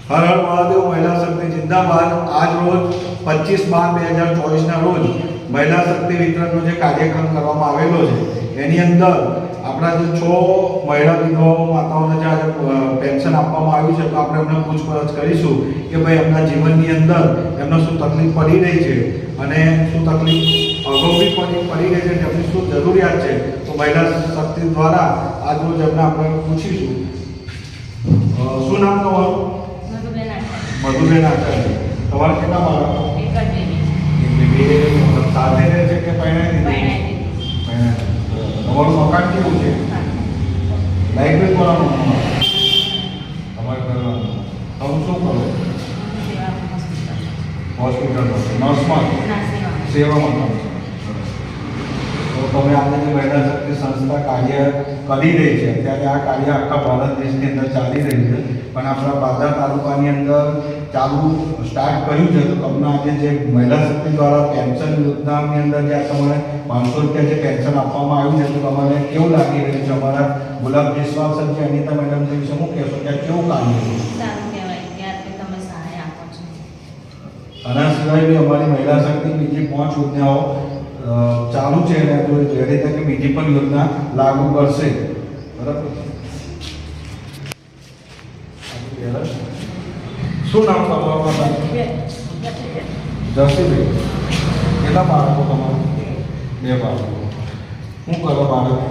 હર હર મહાદેવ મહિલા શક્તિ જિંદાબાદ। આજ રોજ 25/12/2024 રોજ મહિલા શક્તિ વિતરણનો જે કાર્યક્રમ કરવામાં આવેલો છે એની અંદર આપણા જે 6 મહિલા વિધવાઓ માતાઓને જે આજે પેન્શન આપવામાં આવ્યું છે તો આપણે એમને પૂછપરછ કરીશું કે ભાઈ એમના જીવનની અંદર એમને શું તકલીફ પડી રહી છે અને શું તકલીફ અગાઉ બી પડી રહી છે, તેમની શું જરૂરિયાત છે। તો મહિલા શક્તિ દ્વારા આજ રોજ એમને આપણે પૂછીશું। શું નામ તમારું? મધુબેન આચાર્ય। તમારા કેટલા બાળકો? સાથે રહે છે કે પરણાવી? તમારું મકાન કેવું છે? લાઈટ બિલ ભરવાનું તમારે કરવાનું? તમે શું કરો? હોસ્પિટલમાં નર્સમાં સેવામાં કામ છો? તો તમે આજે જે મહિલા શક્તિ સંસ્થા કાર્ય કરી રહી છે, અત્યારે આ કાર્ય આખા ભારત દેશની અંદર ચાલી રહી છે, પણ આપણા બાંદ્રા તાલુકાની અંદર સ્ટાર્ટ કર્યું છે। તો તમને આજે જે મહિલા શક્તિ દ્વારા પેન્શન યોજનાની અંદર જે તમારે 500 રૂપિયા જે પેન્શન આપવામાં આવ્યું છે તો તમને કેવું લાગી રહ્યું છે? અમારા ગુલાબ વિશ્વાસ છે અનિતા મેડમ છે શું કહેશો કે કેવું કામ છે? સારું કહેવાય કે આટલી તમે સહાય આપો છો। આના સિવાય બી અમારી મહિલા શક્તિ બીજી 5 યોજનાઓ ચાલુ છે અને વહેલી તકે બીજી પણ યોજના લાગુ કરશે, બરાબર? શું નામ તમારું? જસીભાઈ। કેટલા બાળકો તમારું? 2 બાળકો। શું કરો બાળકો?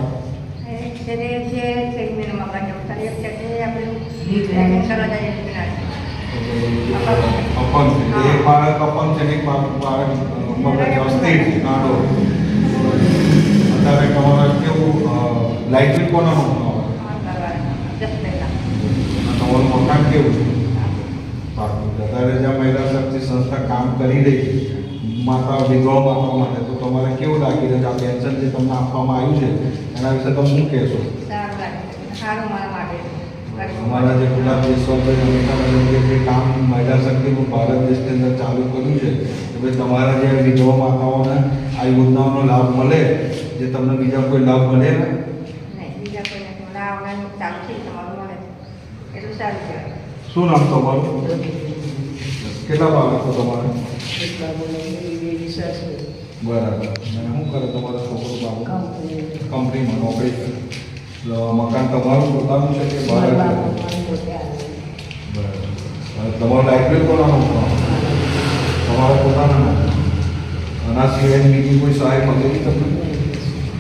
અપંગ છે, એક બાળક અપંગ છે, એક બાળક વ્યવસ્થિત નાનો। અત્યારે તમારે કેવું લાઈટ બિલ કોના તમારું મકાન કેવું છે? અત્યારે જ્યાં મહિલા શક્તિ સંસ્થા કામ કરી રહી છે માતા વિધવા માતાઓ માટે, તો તમારે કેવું લાગી રહ્યું છે આ પેન્શન જે તમને આપવામાં આવ્યું છે એના વિશે તમે શું કહેશો? અમારા જે ગુલાબ વિશ્વાસભાઈ જે કામ મહિલા શક્તિનું ભારત દેશની અંદર ચાલુ કર્યું છે કે ભાઈ તમારા જે વિધવા માતાઓને આ યોજનાઓનો લાભ મળે, જે તમને બીજા કોઈ લાભ મળે ને? શું નામ તમારું? કેટલા બાળકો તમારે? બરાબર। શું કરે તમારો છોકરો બાબુ? કંપનીમાં નોકરી કરે। મકાન તમારું પોતાનું છે કે ભાડે? બરાબર। તમારું લાઇટ બિલ કોનાનું? તમારા પોતાના? આના સિવાય બીજી કોઈ સહાય મળેલી તમને?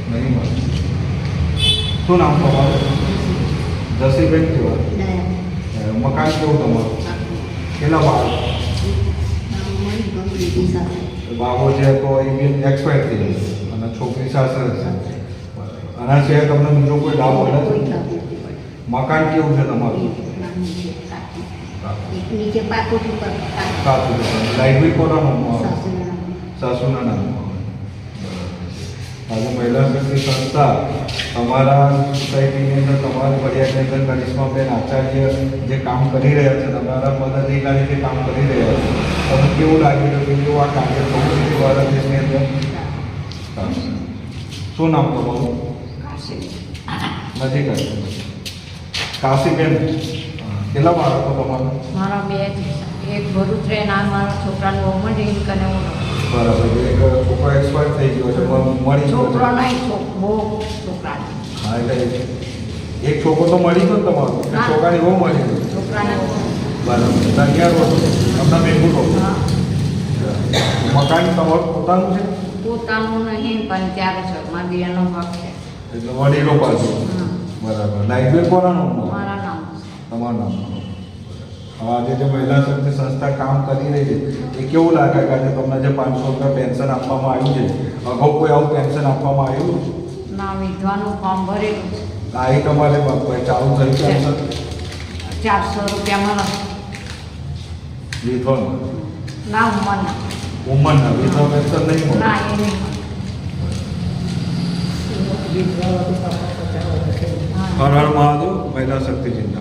નહીં મળે। શું નામ તમારું? જસીબેન કેવા? મકાન કેવું તમારું? કેટલા બાળકો? બાબો છે તો એ બી એક્સપાયર થઈ જશે અને છોકરી સાસરે છે। આના સિવાય તમને બીજો કોઈ લાભ મળે છે? મકાન કેવું છે તમારું? લાઇટ બિલ કોના સાસુના નામમાં? આજે મહિલા શક્તિ સંસ્થા તમારા સોસાયટીની અંદર તમારા ફરિયાદની અંદર કરિશ્માબેન આચાર્ય જે કામ કરી રહ્યા છે, તમારા પદાધિકારી જે કામ કરી રહ્યા છે, તમને કેવું લાગી રહ્યું કે કેવું આ કાર્ય થવું છે ભારત દેશની અંદર? શું નામ તમારું? નથી કરતું કાશીબેન। કેટલા બાળકો તમારું? મારા 2 એક ભરૂચ રહે ના મારા છોકરાનું ગવર્મેન્ટ ઇન્ક અને હું બરાબર। એક છોકરો એક્સપાયર થઈ ગયો છે મળી છોકરો નહીં છોકરા। હા એટલે એક છોકરો તો મળી ગયો ને તમારો? છોકરાની બહુ મળી ગયો છોકરાને બરાબર। અગિયાર વર્ષ તમને ભેગું રહો? મકાન તમારું પોતાનું છે? પોતાનું નહીં પણ ત્યારે છે મારા દિયાનો ભાગ છે એટલે વડીલો પાસે? બરાબર। લાઇટ બિલ કોનાનું? મારા નામ તમારું નામ? આજે જે મહિલા શક્તિ સંસ્થા કામ કરી રહી છે એ કેવું લાગે કે આજે તમને જે 500 રૂપિયા પેન્શન આપવામાં આવ્યું છે, અગાઉ કોઈ આવું પેન્શન આપવામાં આવ્યું? ના, વિધવાનું ફોર્મ ભરેલું છે। આ એ તમારે ચાલુ થઈ પેન્શન 400 રૂપિયા મળે વિધવાનું? ના ઉંમરના વિધવા પેન્શન નહીં મળે? ના એ નહીં। હર હર મહાદેવ મહિલા શક્તિ જિંદાબાદ।